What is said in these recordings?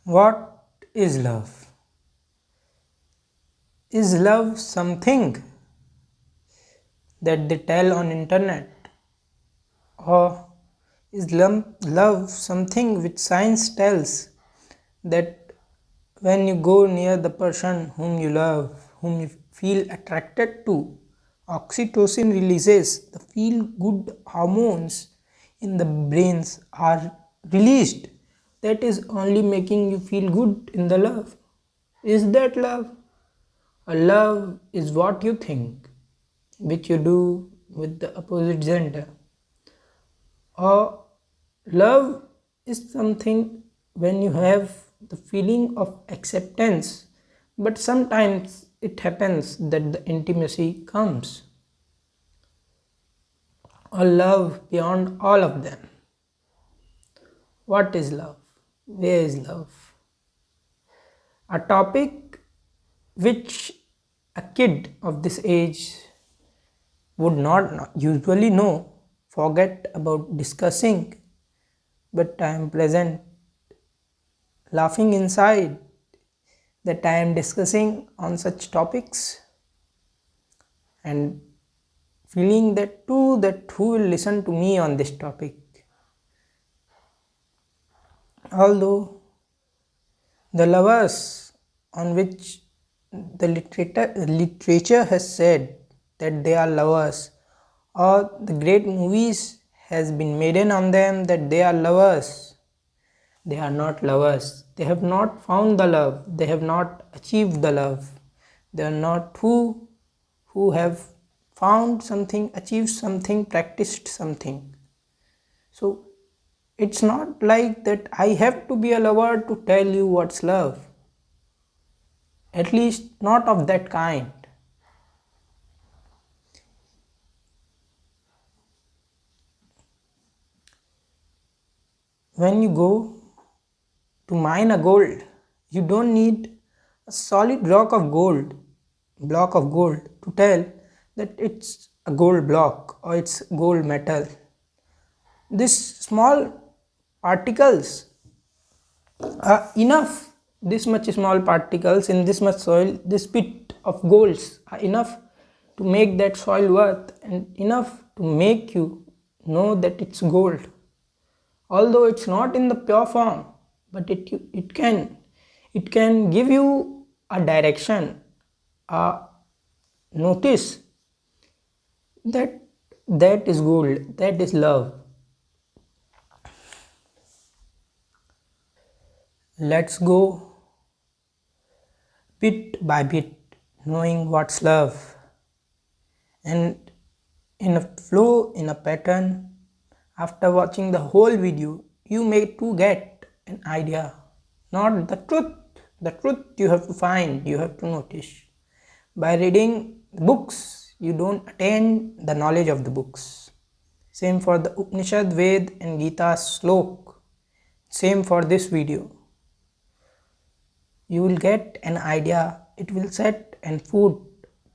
What is love? Is love something that they tell on internet, or is love something which science tells that when you go near the person whom you love, whom you feel attracted to, oxytocin releases, the feel good hormones in the brains are released, that is only making you feel good in the love. Is that love? A love is what you think, which you do with the opposite gender. Or love is something when you have the feeling of acceptance, but sometimes it happens that the intimacy comes. Or love beyond all of them. What is love? Where is love? A topic which a kid of this age would not usually know, forget about discussing, but I am pleasant, laughing inside that I am discussing on such topics and feeling that too that who will listen to me on this topic. Although the lovers on which the literature has said that they are lovers, or the great movies has been made on them that they are lovers, they are not lovers. They have not found the love, they have not achieved the love, they are not who have found something, achieved something, practiced something. So it's not like that I have to be a lover to tell you what's love, at least not of that kind. When you go to mine a gold, you don't need a solid block of gold to tell that it's a gold block or it's gold metal. These small particles are enough. This much small particles in this much soil, this bit of golds are enough to make that soil worth and enough to make you know that it's gold. Although it's not in the pure form, but it can give you a direction, a notice that that is gold, that is love. Let's go bit by bit knowing what's love, and in a flow, in a pattern. After watching the whole video, you may too get an idea, not the truth. The truth you have to find, you have to notice. By reading books, you don't attain the knowledge of the books. Same for the Upanishad, Ved and Gita slok. Same for this video. You will get an idea, it will set and food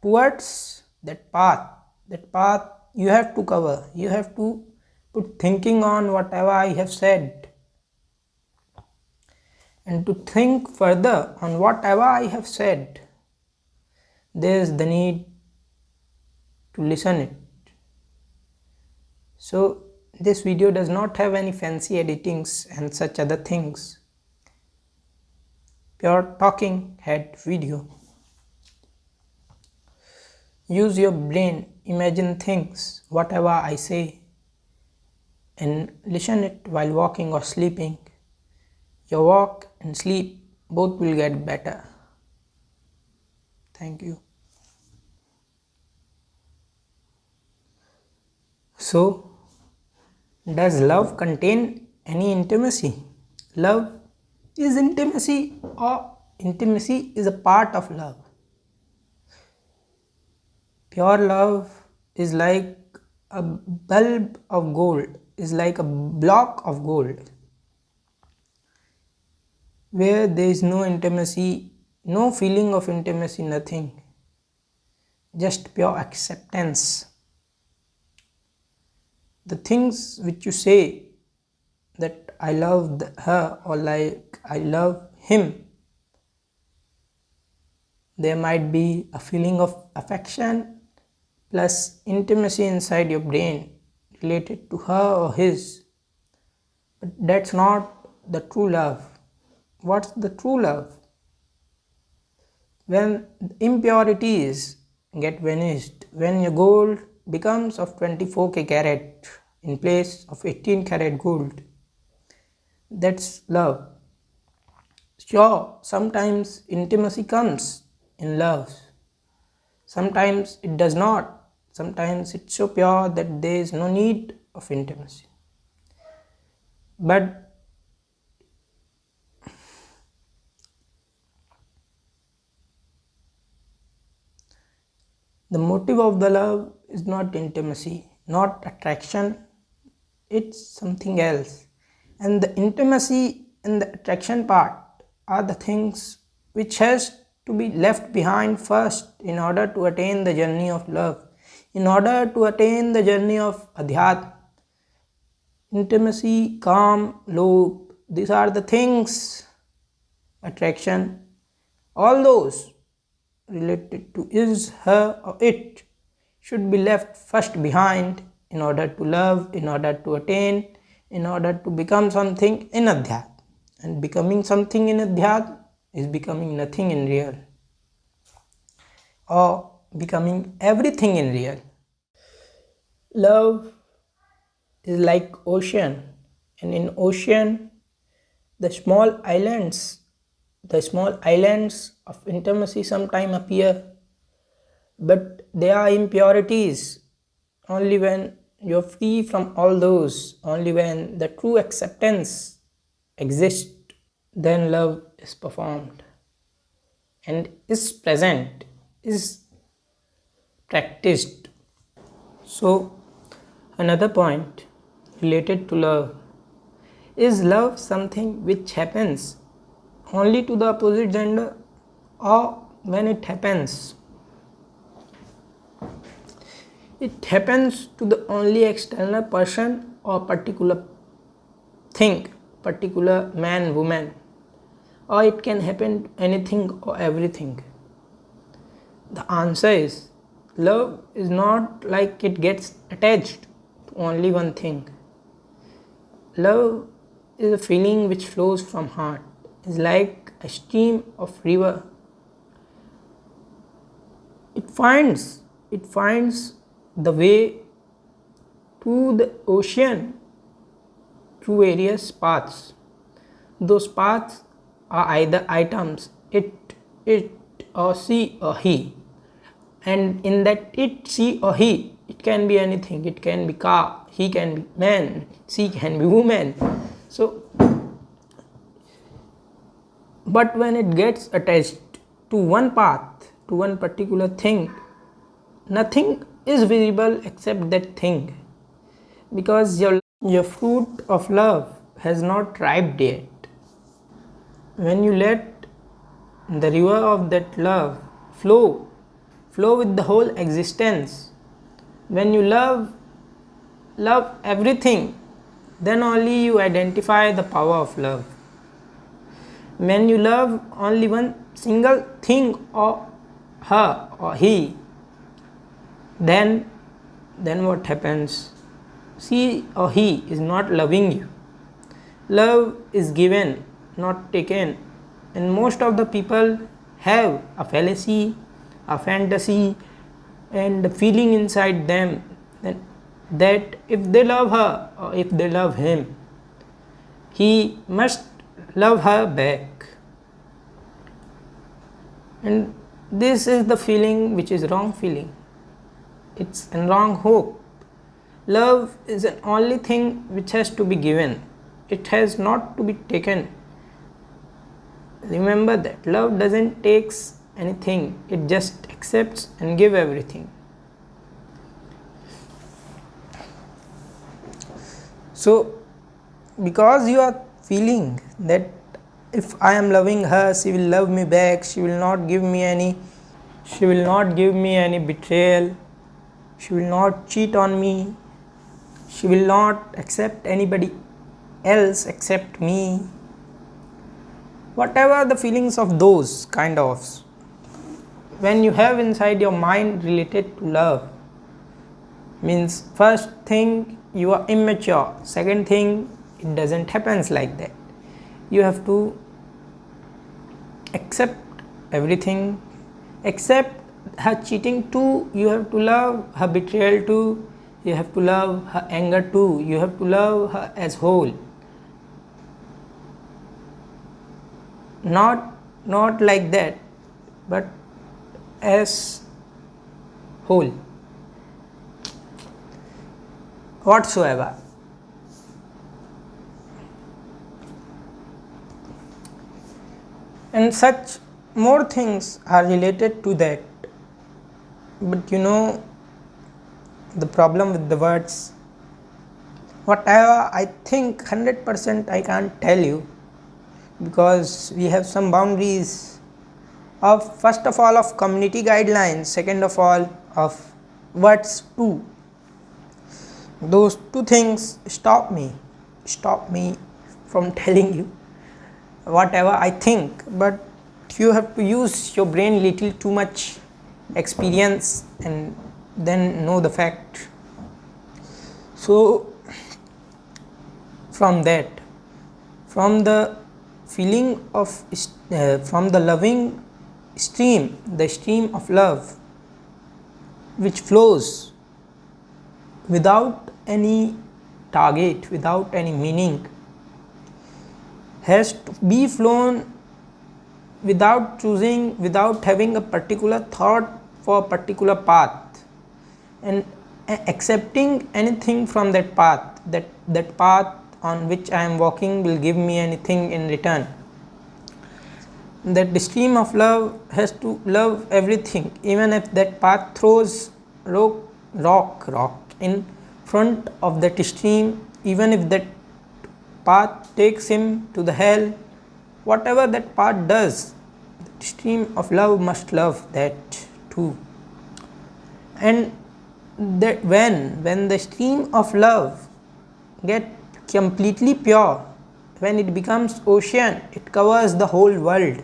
towards that path. That path you have to cover, you have to put thinking on whatever I have said, and to think further on whatever I have said. There is the need to listen it. So this video does not have any fancy editings and such other things. Pure talking head video. Use your brain, imagine things, whatever I say, and listen it while walking or sleeping. Your walk and sleep both will get better. Thank you. So, does love contain any intimacy? Love is intimacy, or intimacy is a part of love. Pure love is like a bulb of gold, is like a block of gold, where there is no intimacy, no feeling of intimacy, nothing, just pure acceptance. The things which you say, that I love her, or like I love him. There might be a feeling of affection plus intimacy inside your brain related to her or his. But that's not the true love. What's the true love? When impurities get vanished, when your gold becomes of 24K carat in place of 18 karat gold, that's love. Sure, sometimes intimacy comes in love, sometimes it does not. Sometimes it's so pure that there is no need of intimacy. But the motive of the love is not intimacy, not attraction, it's something else. And the intimacy and the attraction part are the things which has to be left behind first in order to attain the journey of love, in order to attain the journey of adhyatma. Intimacy, calm, love, these are the things, attraction, all those related to is, her, or it should be left first behind in order to love, in order to attain, in order to become something in adhyatma. And becoming something in adhyatma is becoming nothing in real, or becoming everything in real. Love is like ocean, and in ocean the small islands, of intimacy sometimes appear, but they are impurities. Only when you're free from all those, only when the true acceptance exists, then love is performed and is present, is practiced. So, another point related to love, is love something which happens only to the opposite gender, or when it happens to the only external person or particular thing, particular man, woman, or it can happen to anything or everything? The answer is, love is not like it gets attached to only one thing. Love is a feeling which flows from heart, is like a stream of river. It finds the way to the ocean through various paths. Those paths are either items, it or she or he. And in that it, she or he, it can be anything. It can be car, he can be man, she can be woman. So, but when it gets attached to one path, to one particular thing, nothing is visible except that thing, because your fruit of love has not ripened yet. When you let the river of that love flow with the whole existence, when you love everything, then only you identify the power of love. When you love only one single thing, or her or he, then what happens? She or he is not loving you. Love is given, not taken. And most of the people have a fallacy, a fantasy, and a feeling inside them that if they love her or if they love him, he must love her back. And this is the feeling which is wrong feeling. It's a wrong hope. Love is an only thing which has to be given. It has not to be taken. Remember that love doesn't takes anything. It just accepts and give everything. So, because you are feeling that if I am loving her, she will love me back, she will not give me any betrayal, she will not cheat on me, she will not accept anybody else except me. whatever the feelings of those kind of, when you have inside your mind related to love, means first thing you are immature, second thing it doesn't happens like that. You have to accept everything, accept her cheating too, you have to love her betrayal too, you have to love her anger too, you have to love her as whole, not like that, but as whole whatsoever. And such more things are related to that, but the problem with the words, whatever I think 100% I can't tell you, because we have some boundaries of, first of all, of community guidelines, second of all of words too. Those two things stop me from telling you whatever I think, but you have to use your brain little too much experience and then know the fact. So from that, from the feeling of from the loving stream, the stream of love which flows without any target, without any meaning, has to be flown without choosing, without having a particular thought for a particular path, and accepting anything from that path, that path on which I am walking will give me anything in return. That stream of love has to love everything, even if that path throws rock in front of that stream, even if that path takes him to the hell, whatever that path does, the stream of love must love that too. And that when the stream of love get completely pure, when it becomes ocean, it covers the whole world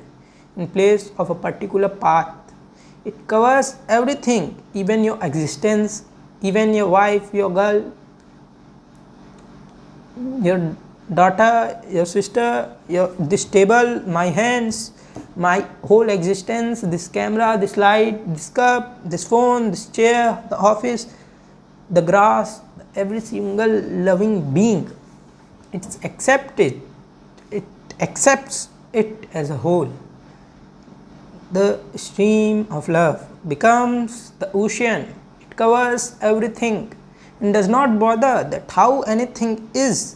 in place of a particular path. It covers everything, even your existence, even your wife, your girl, your daughter, your sister, this table, my hands, my whole existence, this camera, this light, this cup, this phone, this chair, the office, the grass, every single loving being, it's accepted, it accepts it as a whole. The stream of love becomes the ocean, it covers everything and does not bother that how anything is.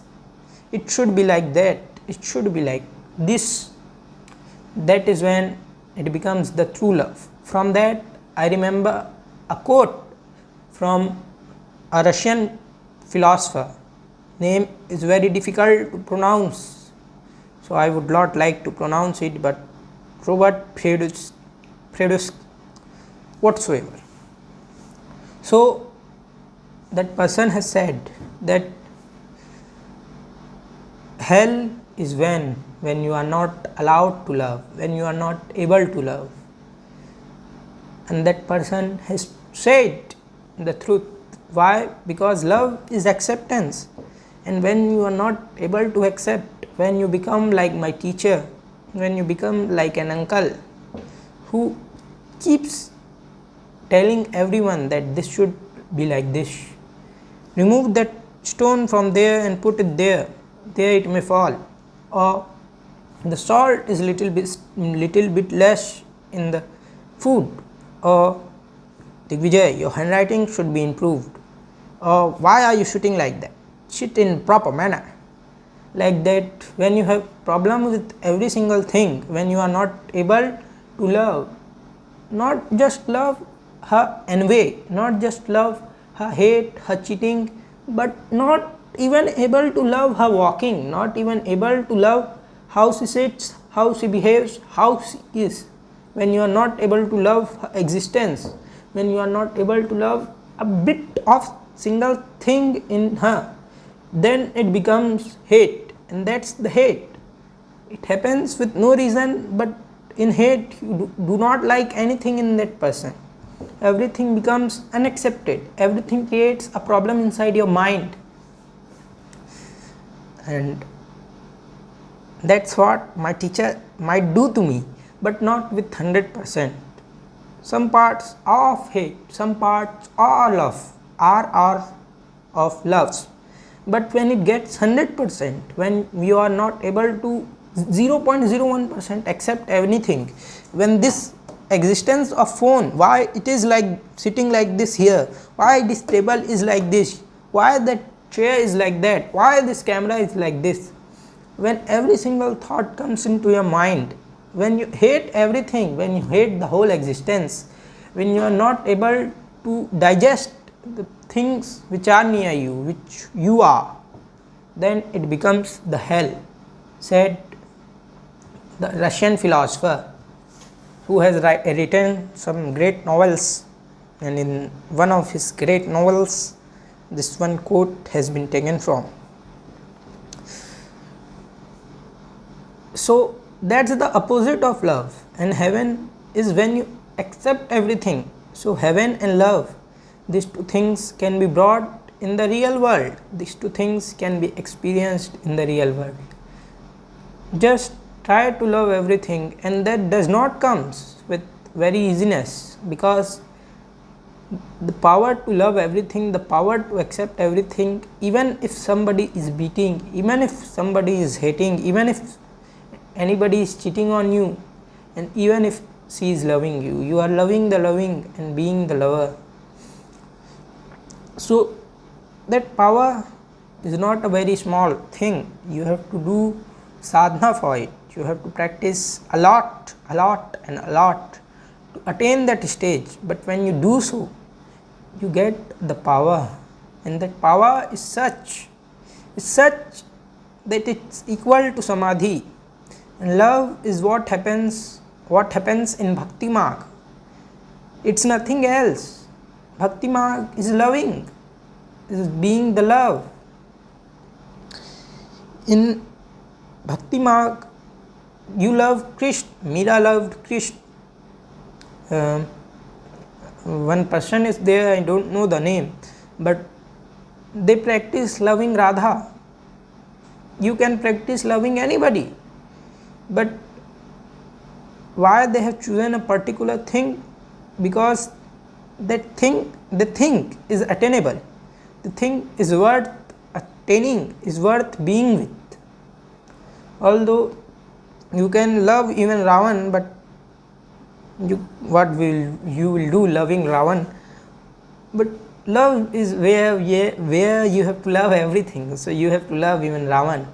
It should be like that, it should be like this. That is when it becomes the true love. From that, I remember a quote from a Russian philosopher. Name is very difficult to pronounce, so I would not like to pronounce it, but Robert Predus whatsoever. So that person has said that hell is when you are not allowed to love, when you are not able to love. And that person has said the truth. Why? Because love is acceptance, and when you are not able to accept, when you become like my teacher, when you become like an uncle who keeps telling everyone that this should be like this, remove that stone from there and put it there it may fall, or the salt is little bit less in the food, or Digvijay, your handwriting should be improved, or why are you shooting like that, sit in proper manner. Like that, when you have problem with every single thing, when you are not able to love, not just love her envy, not just love her hate, her cheating, but not even able to love her walking, not even able to love how she sits, how she behaves, how she is. When you are not able to love her existence, when you are not able to love a bit of single thing in her, then it becomes hate, and that's the hate. it happens with no reason, but in hate you do not like anything in that person. Everything becomes unaccepted, everything creates a problem inside your mind, and that's what my teacher might do to me, but not with 100%. Some parts are of hate, some parts are love, are of loves. But when it gets 100%, when you are not able to 0.01% accept anything, when this existence of phone, why it is like sitting like this here, why this table is like this, why that chair is like that, why this camera is like this, when every single thought comes into your mind, when you hate everything, when you hate the whole existence, when you are not able to digest the things which are near you, which you are, then it becomes the hell, said the Russian philosopher who has written some great novels, and in one of his great novels this one quote has been taken from. So that's the opposite of love, and heaven is when you accept everything. So heaven and love, these two things can be brought in the real world, these two things can be experienced in the real world. Just try to love everything, and that does not comes with very easiness, because the power to love everything, the power to accept everything, even if somebody is beating, even if somebody is hating, even if anybody is cheating on you, and even if she is loving you, you are loving the loving and being the lover. So that power is not a very small thing, you have to do sadhana for it, you have to practice a lot and a lot to attain that stage. But when you do so, you get the power, and that power is such that it's equal to samadhi. And love is what happens in bhakti marg. It's nothing else. Bhakti marg is loving, is being the love. In bhakti marg, you love Krishna. Meera loved Krishna. One person is there, I don't know the name, but they practice loving Radha. You can practice loving anybody, but why they have chosen a particular thing? Because the thing is attainable, the thing is worth attaining, is worth being with. Although you can love even Ravan, but what will you do loving Ravan? But love is where you have to love everything, so you have to love even Ravan.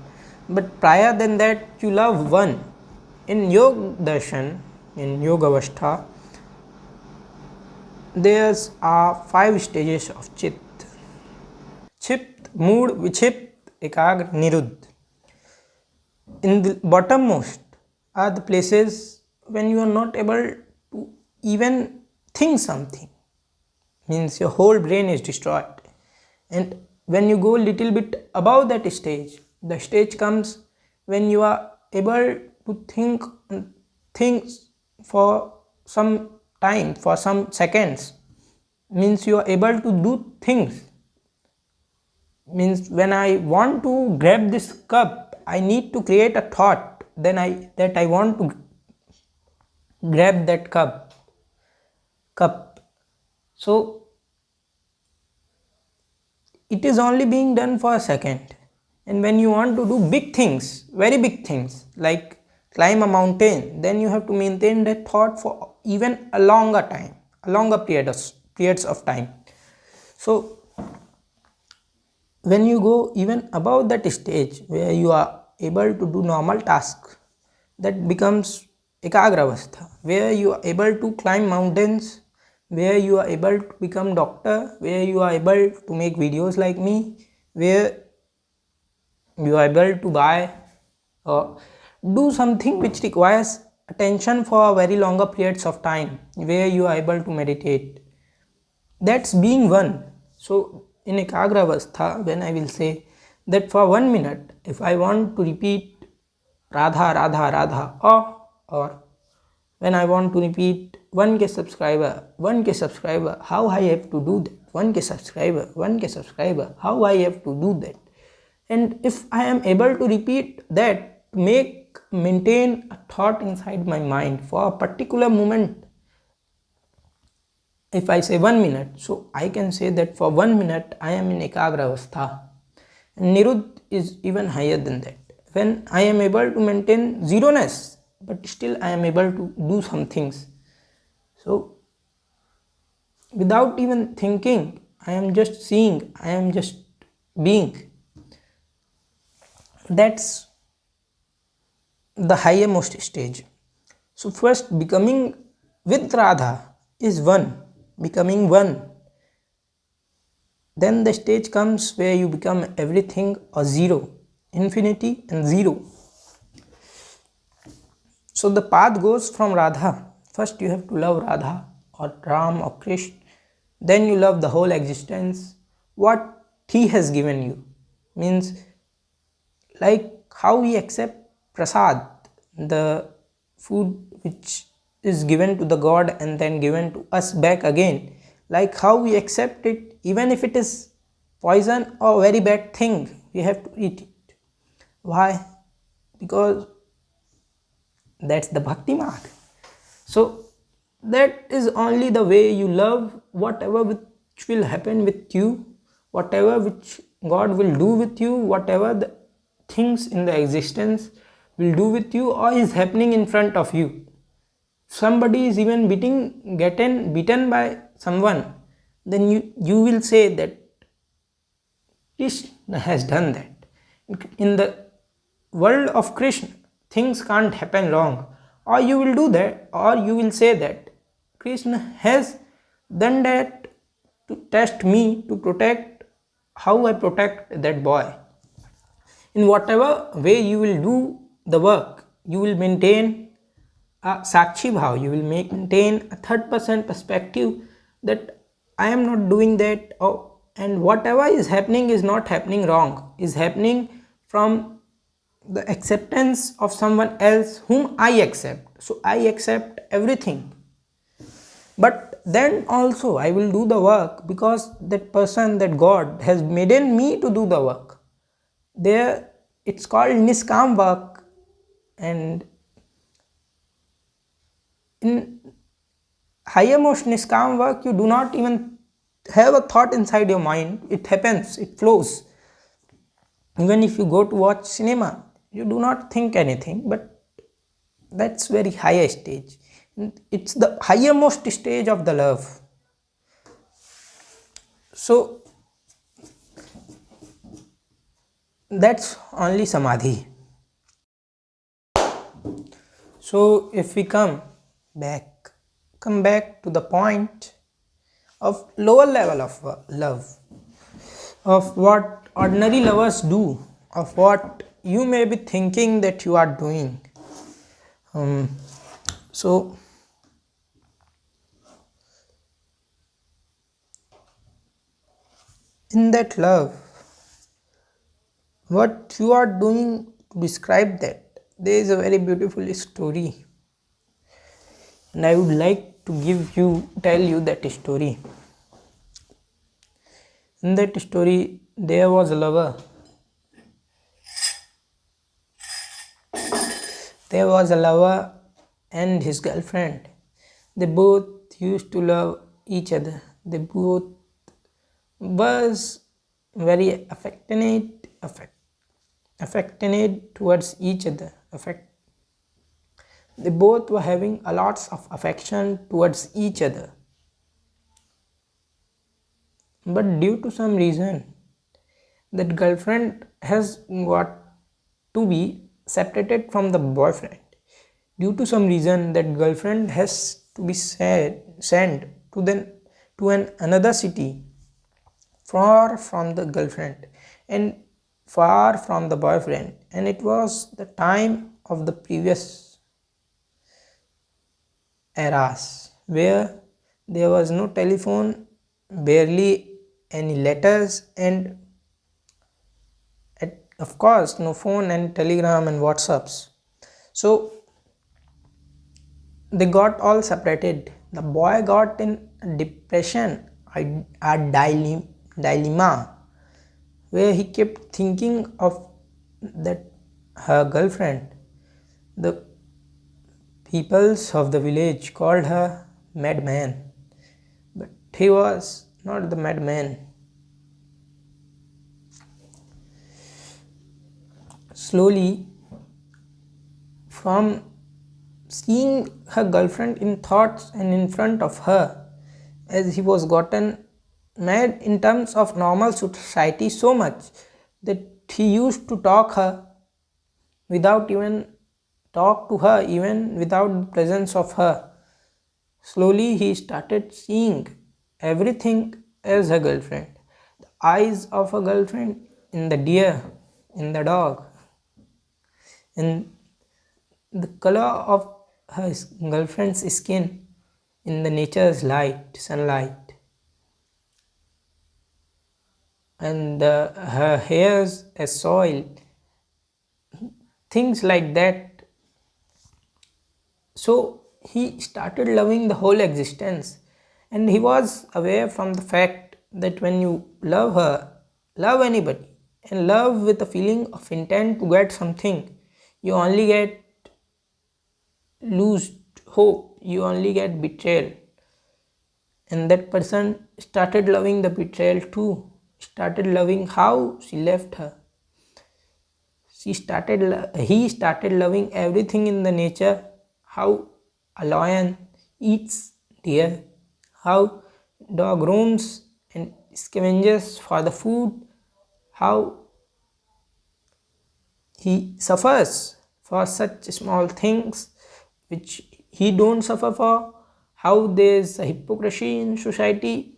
But prior than that, you love one. In Yoga Darshan, in Yoga Avastha, there are 5 stages of Chit. Chipt, Mood, Vichipt, Ekagra, Niruddh. In the bottommost are the places when you are not able to even think something, means your whole brain is destroyed. And when you go little bit above that stage, the stage comes when you are able to think things for some time, for some seconds, means you are able to do things. Means when I want to grab this cup, I need to create a thought, then I want to grab that cup. So it is only being done for a second. And when you want to do big things, very big things, like climb a mountain, then you have to maintain that thought for even a longer time, a longer periods of time. So when you go even above that stage where you are able to do normal tasks, that becomes ekagravastha, where you are able to climb mountains, where you are able to become doctor, where you are able to make videos like me, where you are able to buy or do something which requires attention for very longer periods of time, where you are able to meditate. That's being one. So in ekagravastha, when I will say that for 1 minute, if I want to repeat Radha, Radha, Radha, or when I want to repeat 1k subscriber, 1k subscriber, how I have to do that? 1k subscriber, 1k subscriber, how I have to do that? And if I am able to repeat that, to maintain a thought inside my mind for a particular moment, if I say 1 minute, so I can say that for 1 minute I am in Ekagra Avastha. And Nirud is even higher than that. When I am able to maintain zeroness, but still I am able to do some things. So without even thinking, I am just seeing, I am just being. That's the highermost stage. So first, becoming with Radha is one, becoming one. Then the stage comes where you become everything or zero, infinity and zero. So the path goes from Radha. First you have to love Radha or Ram or Krishna. Then you love the whole existence, what he has given you. Means like how we accept prasad, the food which is given to the god and then given to us back again, like how we accept it even if it is poison or very bad thing, we have to eat it. Why? Because that's the bhakti mark. So that is only the way you love whatever which will happen with you, whatever which God will do with you, whatever the things in the existence will do with you or is happening in front of you. Somebody is even getting beaten by someone, then you will say that Krishna has done that. In the world of Krishna, things can't happen wrong. Or you will do that, or you will say that Krishna has done that to test me, to protect how I protect that boy. In whatever way you will do the work, you will maintain a sakshi bhav, you will maintain a third person perspective that I am not doing that, and whatever is happening is not happening wrong, is happening from the acceptance of someone else whom I accept. So I accept everything, but then also I will do the work because that person, that God has made in me to do the work. There it's called niskam work, and in highermost niskam work you do not even have a thought inside your mind, it happens, it flows. Even if you go to watch cinema, you do not think anything, but that's very higher stage. It's the highermost stage of the love. So that's only samadhi. So if we come back to the point of lower level of love, of what ordinary lovers do, of what you may be thinking that you are doing. So in that love, what you are doing to describe that, there is a very beautiful story, and I would like to tell you that story. In that story, there was a lover. There was a lover and his girlfriend. They both used to love each other. They both was very affectionate towards each other. They both were having a lots of affection towards each other. But due to some reason, that girlfriend has got to be separated from the boyfriend. Due to some reason, that girlfriend has to be sent to another city, far from the girlfriend and far from the boyfriend. And it was the time of the previous eras where there was no telephone, barely any letters, and of course no phone and telegram and whatsapps. So they got all separated. The boy got in a depression, a dilemma, where he kept thinking of that her girlfriend. The peoples of the village called her madman, but he was not the madman. Slowly, from seeing her girlfriend in thoughts and in front of her, as he was gotten mad in terms of normal society so much that he used to talk to her even without the presence of her. Slowly he started seeing everything as her girlfriend. The eyes of a girlfriend in the deer, in the dog, in the color of her girlfriend's skin, in the nature's light, sunlight, and her hairs as soil, things like that. So he started loving the whole existence, and he was aware from the fact that when you love her, love anybody, and love with a feeling of intent to get something, you only get lose hope, you only get betrayal. And that person started loving the betrayal too, started loving how she left her. He started loving everything in the nature, how a lion eats deer, how dog roams and scavenges for the food, how he suffers for such small things which he don't suffer for, how there is a hypocrisy in society,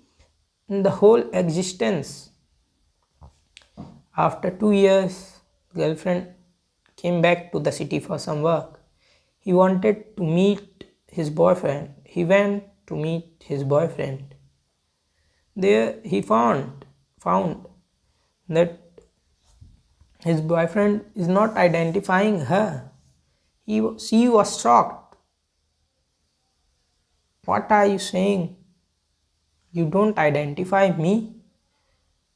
in the whole existence. After 2 years, girlfriend came back to the city for some work. He wanted to meet his boyfriend. He went to meet his boyfriend. There he found that his boyfriend is not identifying her. She was shocked. What are you saying? You don't identify me?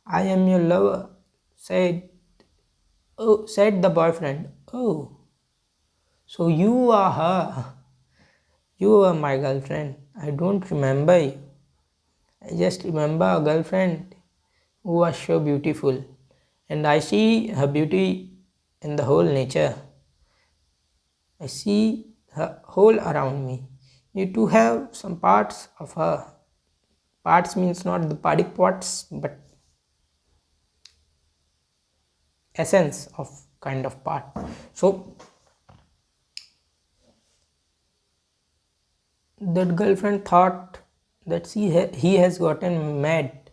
I am your lover, said the boyfriend. Oh, so you are her. You are my girlfriend. I don't remember you. I just remember a girlfriend who was so beautiful, and I see her beauty in the whole nature. I see her whole around me. You too have some parts of her. Parts means not the body parts, but essence of kind of part. So that girlfriend thought that he has gotten mad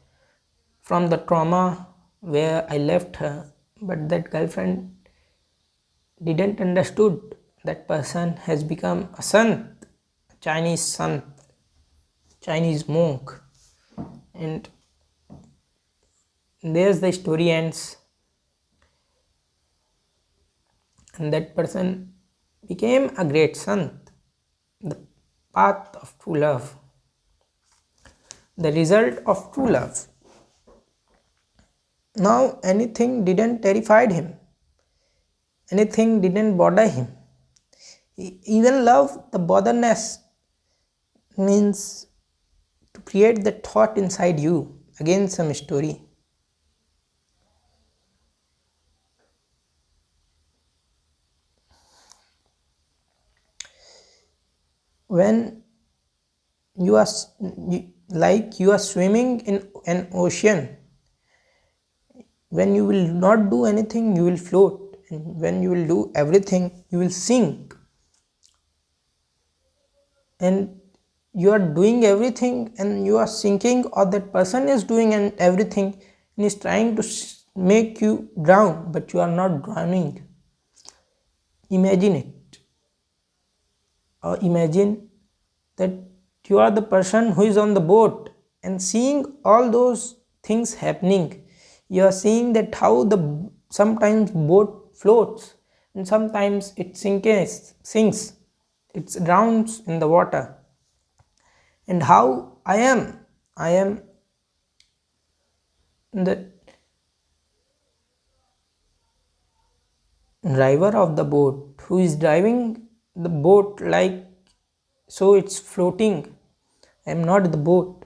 from the trauma where I left her, but that girlfriend didn't understood that person has become a sant, a Chinese sant, Chinese monk, and there's the story ends. And that person became a great sant, the path of true love, the result of true love. Now anything didn't terrified him, anything didn't bother him. He even love the botherness means to create the thought inside you. Again some story. When you are like you are swimming in an ocean, when you will not do anything you will float, and when you will do everything you will sink. And you are doing everything and you are sinking, or that person is doing and everything and is trying to make you drown, but you are not drowning. Imagine it, or imagine that you are the person who is on the boat and seeing all those things happening. You are seeing that how the sometimes boat floats, and sometimes it sinks, it drowns in the water. And how I am the driver of the boat who is driving the boat like so it's floating. I am not the boat,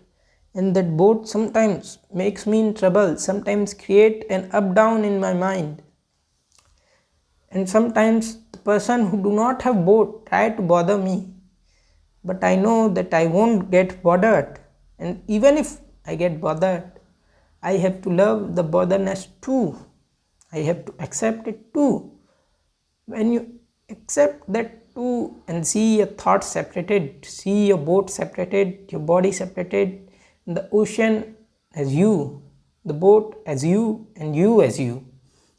and that boat sometimes makes me in trouble, sometimes create an up down in my mind, and sometimes the person who do not have boat try to bother me, but I know that I won't get bothered, and even if I get bothered, I have to love the botherness too. I have to accept it too. When you accept that too and see your thoughts separated, see your boat separated, your body separated, the ocean as you, the boat as you, and you as you.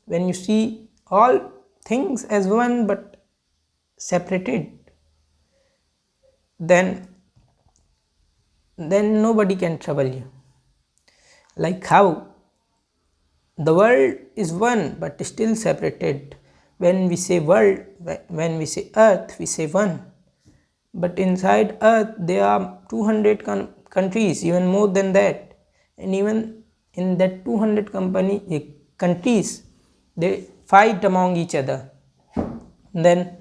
When you see all things as one but separated, then nobody can trouble you. Like how the world is one but still separated. When we say world, when we say earth, we say one. But inside earth there are 200 countries, even more than that. And even in that 200 countries, they fight among each other. Then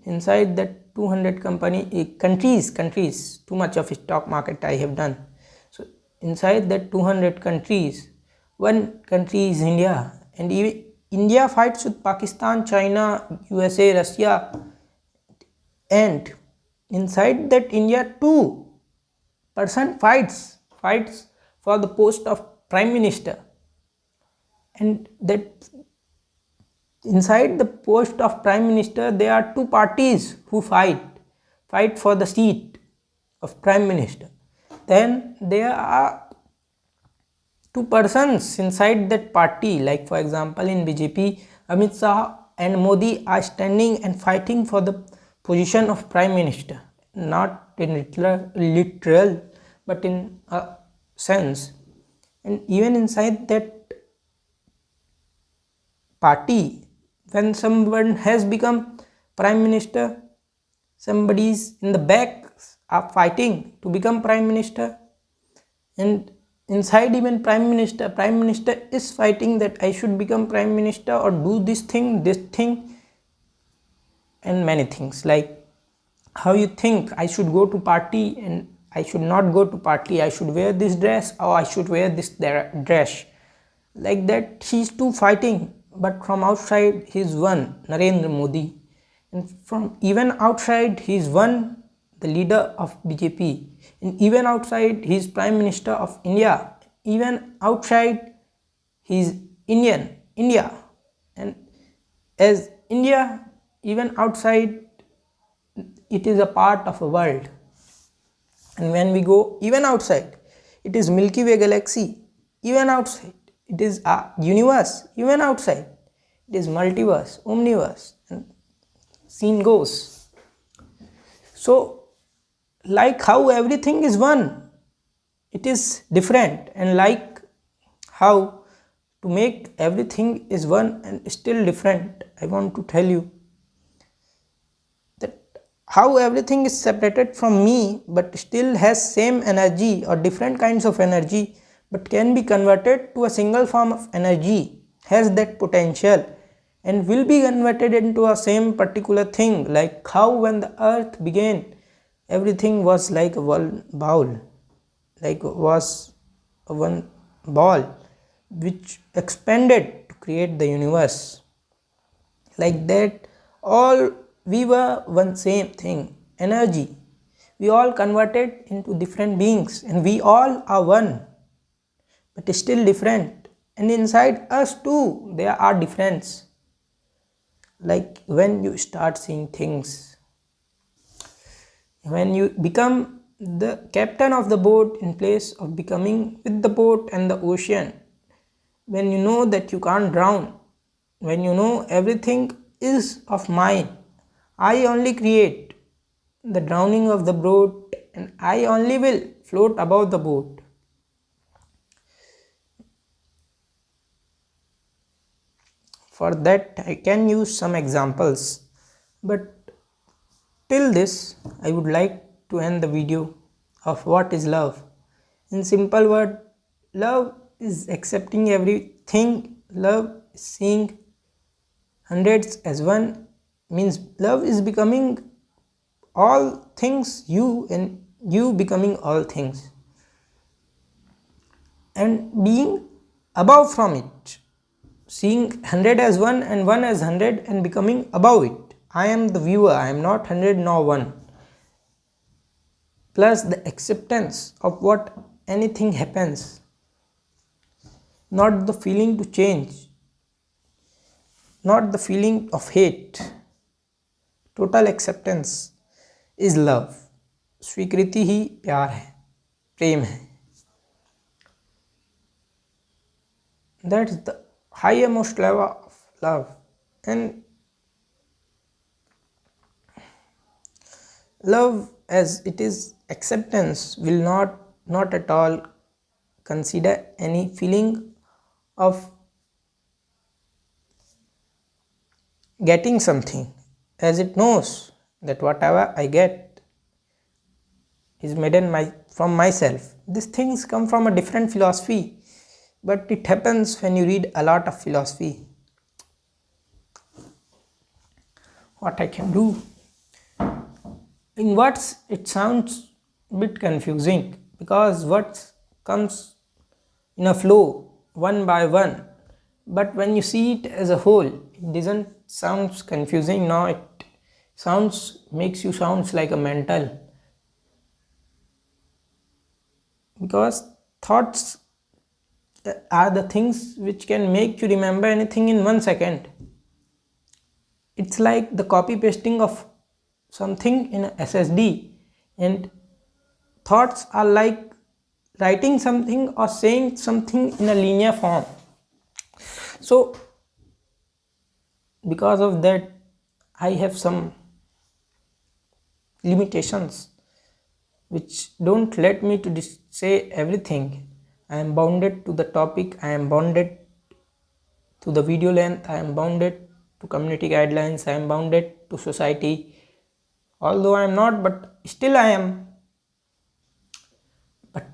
inside that 200 countries, too much of stock market I have done. So inside that 200 countries, one country is India, and even India fights with Pakistan, China, USA, Russia, and inside that India two person fights for the post of prime minister, and that inside the post of prime minister there are two parties who fight for the seat of prime minister. Then there are two persons inside that party, like for example in BJP, Amit Shah and Modi are standing and fighting for the position of prime minister, not in literal but in a sense. And even inside that party, when someone has become prime minister, somebody's in the back are fighting to become prime minister, and inside even prime minister is fighting that I should become prime minister or do this thing, and many things, like how you think I should go to party and I should not go to party, I should wear this dress or I should wear this dress, like that he's too fighting. But from outside he's one Narendra Modi, and from even outside he's one the leader of BJP, and even outside he's prime minister of India, even outside he's India, and as India, even outside it is a part of a world. And when we go even outside, it is Milky Way galaxy, even outside it is a universe, even outside it is multiverse, omniverse, and scene goes. So like how everything is one, it is different, and like how to make everything is one and still different, I want to tell you that how everything is separated from me but still has same energy or different kinds of energy but can be converted to a single form of energy, has that potential and will be converted into a same particular thing. Like how when the earth began, everything was like a one bowl, like was a one ball which expanded to create the universe. Like that all we were one same thing, energy. We all converted into different beings and we all are one but still different, and inside us too there are difference. Like when you start seeing things, when you become the captain of the boat in place of becoming with the boat and the ocean, when you know that you can't drown, when you know everything is of mine, I only create the drowning of the boat and I only will float above the boat. For that I can use some examples, but till this I would like to end the video of what is love. In simple word, love is accepting everything. Love is seeing hundreds as one, means love is becoming all things you, and you becoming all things, and being above from it, seeing 100 as 1 and 1 as 100 and becoming above it. I am the viewer, I am not 100 nor 1. Plus the acceptance of what anything happens, not the feeling to change, not the feeling of hate. Total acceptance is love. स्वीकृति ही प्यार है, प्रेम है. That's the highest level of love. And love as it is acceptance will not at all consider any feeling of getting something, as it knows that whatever I get is made from myself. These things come from a different philosophy, but it happens when you read a lot of philosophy. What I can do? In words it sounds a bit confusing, because words comes in a flow one by one, but when you see it as a whole it doesn't sounds confusing. Now it makes you sounds like a mental, because thoughts are the things which can make you remember anything in 1 second. It's like the copy pasting of something in a SSD, and thoughts are like writing something or saying something in a linear form. So because of that I have some limitations which don't let me to say everything. I am bounded to the topic, I am bounded to the video length, I am bounded to community guidelines, I am bounded to society. Although I am not, but still I am. But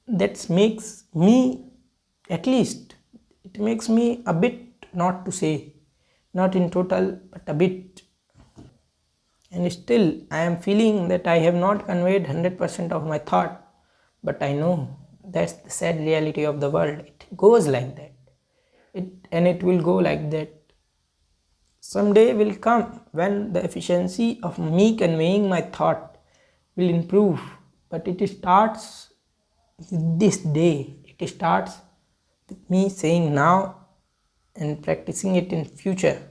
that makes me, at least it makes me a bit, not to say not in total but a bit. And still I am feeling that I have not conveyed 100% of my thought, but I know that's the sad reality of the world. It goes like that, it will go like that. Someday will come when the efficiency of me conveying my thought will improve, but it starts with this day. It starts with me saying now and practicing it in future.